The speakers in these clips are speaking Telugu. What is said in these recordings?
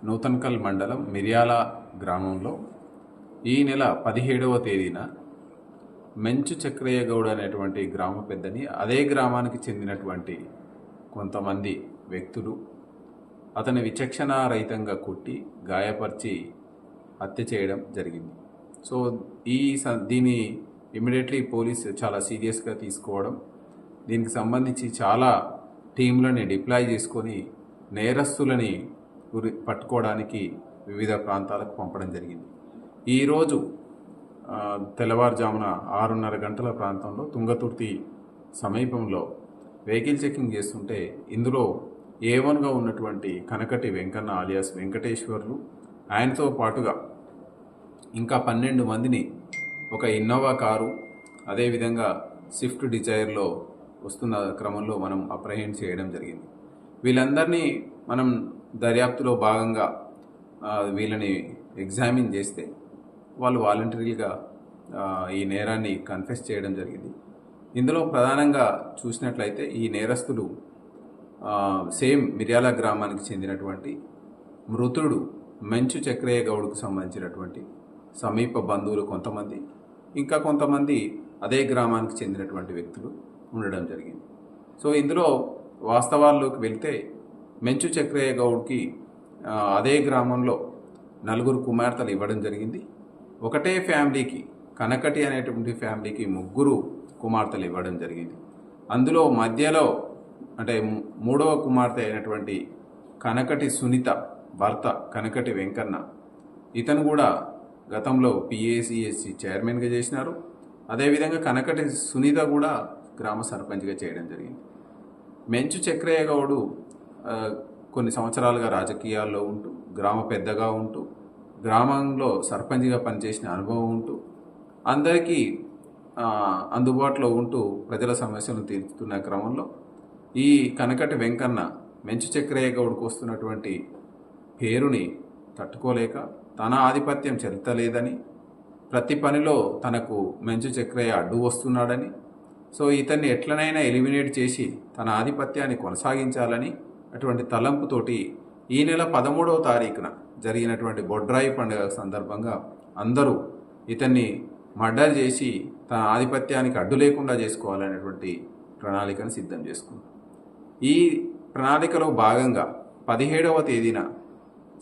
నూతన్కల్ మండలం మిర్యాల గ్రామంలో ఈ నెల 17వ తేదీన మెంచు చక్రయ్య గౌడ్ అనేటువంటి గ్రామ పెద్దని అదే గ్రామానికి చెందినటువంటి కొంతమంది వ్యక్తులు అతని విచక్షణారహితంగా కొట్టి గాయపరిచి హత్య చేయడం జరిగింది. సో దీన్ని ఇమీడియట్లీ పోలీసు చాలా సీరియస్గా తీసుకోవడం, దీనికి సంబంధించి చాలా టీంలని డిప్లాయ్ చేసుకొని నేరస్తులని పట్టుకోవడానికి వివిధ ప్రాంతాలకు పంపడం జరిగింది. ఈరోజు తెల్లవారుజామున 6:30 గంటల ప్రాంతంలో తుంగతుర్తి సమీపంలో వెహికల్ చెకింగ్ చేస్తుంటే ఇందులో A1గా ఉన్నటువంటి కనకటి వెంకన్న ఆలియాస్ వెంకటేశ్వర్లు, ఆయనతో పాటుగా ఇంకా 12 మందిని ఒక ఇన్నోవా కారు, అదేవిధంగా స్విఫ్ట్ డిజైర్లో వస్తున్న క్రమంలో మనం అప్రహెండ్ చేయడం జరిగింది. వీళ్ళందరినీ మనం దర్యాప్తులో భాగంగా వీళ్ళని ఎగ్జామిన్ చేస్తే వాళ్ళు వాలంటరీగా ఈ నేరాన్ని కన్ఫెస్ చేయడం జరిగింది. ఇందులో ప్రధానంగా చూసినట్లయితే ఈ నేరస్తులు సేమ్ మిర్యాల గ్రామానికి చెందినటువంటి మృతుడు మెంచు చక్రయ్య గౌడ్కు సంబంధించినటువంటి సమీప బంధువులు కొంతమంది, ఇంకా కొంతమంది అదే గ్రామానికి చెందినటువంటి వ్యక్తులు ఉండడం జరిగింది. సో ఇందులో వాస్తవాల్లోకి వెళ్తే మెంచు చక్రయ్య గౌడ్కి అదే గ్రామంలో 4 కుమార్తెలు ఇవ్వడం జరిగింది. ఒకటే ఫ్యామిలీకి, కనకటి అనేటువంటి ఫ్యామిలీకి 3 కుమార్తెలు ఇవ్వడం జరిగింది. అందులో మధ్యలో అంటే 3వ కుమార్తె అయినటువంటి కనకటి సునీత భర్త కనకటి వెంకన్న, ఇతను కూడా గతంలో PACSC చైర్మన్గా చేసినారు. అదేవిధంగా కనకటి సునీత కూడా గ్రామ సర్పంచ్గా చేయడం జరిగింది. మెంచు చక్రయ్య గౌడు కొన్ని సంవత్సరాలుగా రాజకీయాల్లో ఉంటూ, గ్రామ పెద్దగా ఉంటూ, గ్రామంలో సర్పంచ్గా పనిచేసిన అనుభవం ఉంటూ, అందరికీ అందుబాటులో ఉంటూ ప్రజల సమస్యలను తీర్చుతున్న క్రమంలో ఈ కనకటి వెంకన్న మెంచు చక్రయ్య గౌడ్కు వస్తున్నటువంటి పేరుని తట్టుకోలేక తన ఆధిపత్యం చెల్తలేదని, ప్రతి పనిలో తనకు మెంచు చక్రయ్య అడ్డు వస్తున్నాడని, సో ఇతన్ని ఎట్లనైనా ఎలిమినేట్ చేసి తన ఆధిపత్యాన్ని కొనసాగించాలని అటువంటి తలంపుతోటి ఈ నెల 13వ తారీఖున జరిగినటువంటి బొడ్రాయి పండుగ సందర్భంగా అందరూ ఇతన్ని మర్డర్ చేసి తన ఆధిపత్యానికి అడ్డు లేకుండా చేసుకోవాలనేటువంటి ప్రణాళికను సిద్ధం చేసుకున్నారు. ఈ ప్రణాళికలో భాగంగా 17వ తేదీన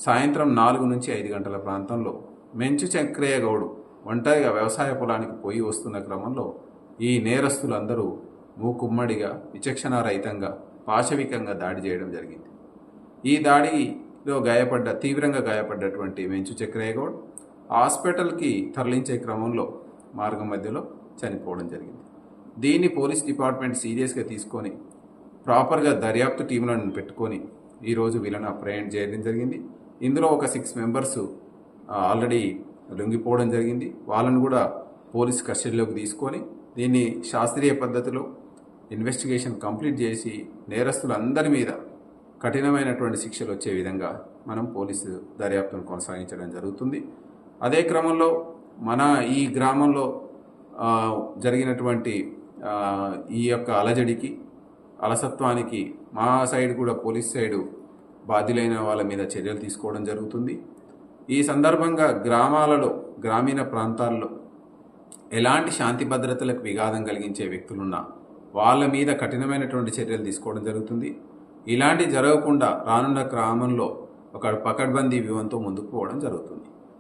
సాయంత్రం 4 నుంచి 5 గంటల ప్రాంతంలో మెంచు చక్రయ్య గౌడ్ ఒంటరిగా వ్యవసాయ పొలానికి పోయి వస్తున్న క్రమంలో ఈ నేరస్తులందరూ మూకుమ్మడిగా విచక్షణారహితంగా పాశవికంగా దాడి చేయడం జరిగింది. ఈ దాడిలో తీవ్రంగా గాయపడ్డటువంటి మెంచు చక్రయ్య గౌడ్ హాస్పిటల్కి తరలించే క్రమంలో మార్గం మధ్యలో చనిపోవడం జరిగింది. దీన్ని పోలీస్ డిపార్ట్మెంట్ సీరియస్గా తీసుకొని ప్రాపర్గా దర్యాప్తు టీంలను పెట్టుకొని ఈరోజు వీళ్ళని అప్రహెండ్ చేయడం జరిగింది. ఇందులో ఒక 6 మెంబర్స్ ఆల్రెడీ లొంగిపోవడం జరిగింది. వాళ్ళను కూడా పోలీస్ కస్టడీలోకి తీసుకొని దీన్ని శాస్త్రీయ పద్ధతిలో ఇన్వెస్టిగేషన్ కంప్లీట్ చేసి నేరస్తులందరి మీద కఠినమైనటువంటి శిక్షలు వచ్చే విధంగా మనం పోలీసు దర్యాప్తును కొనసాగించడం జరుగుతుంది. అదే క్రమంలో మన ఈ గ్రామంలో జరిగినటువంటి ఈ యొక్క అలజడికి, అలసత్వానికి మా సైడ్ కూడా పోలీస్ సైడు బాధ్యులైన వాళ్ళ మీద చర్యలు తీసుకోవడం జరుగుతుంది. ఈ సందర్భంగా గ్రామీణ ప్రాంతాల్లో ఎలాంటి శాంతి భద్రతలకు విఘాతం కలిగించే వ్యక్తులున్నా వాళ్ళ మీద కఠినమైనటువంటి చర్యలు తీసుకోవడం జరుగుతుంది. ఇలాంటి జరగకుండా రానున్న క్రమంలో ఒక పకడ్బందీ వ్యూహంతో ముందుకు పోవడం జరుగుతుంది.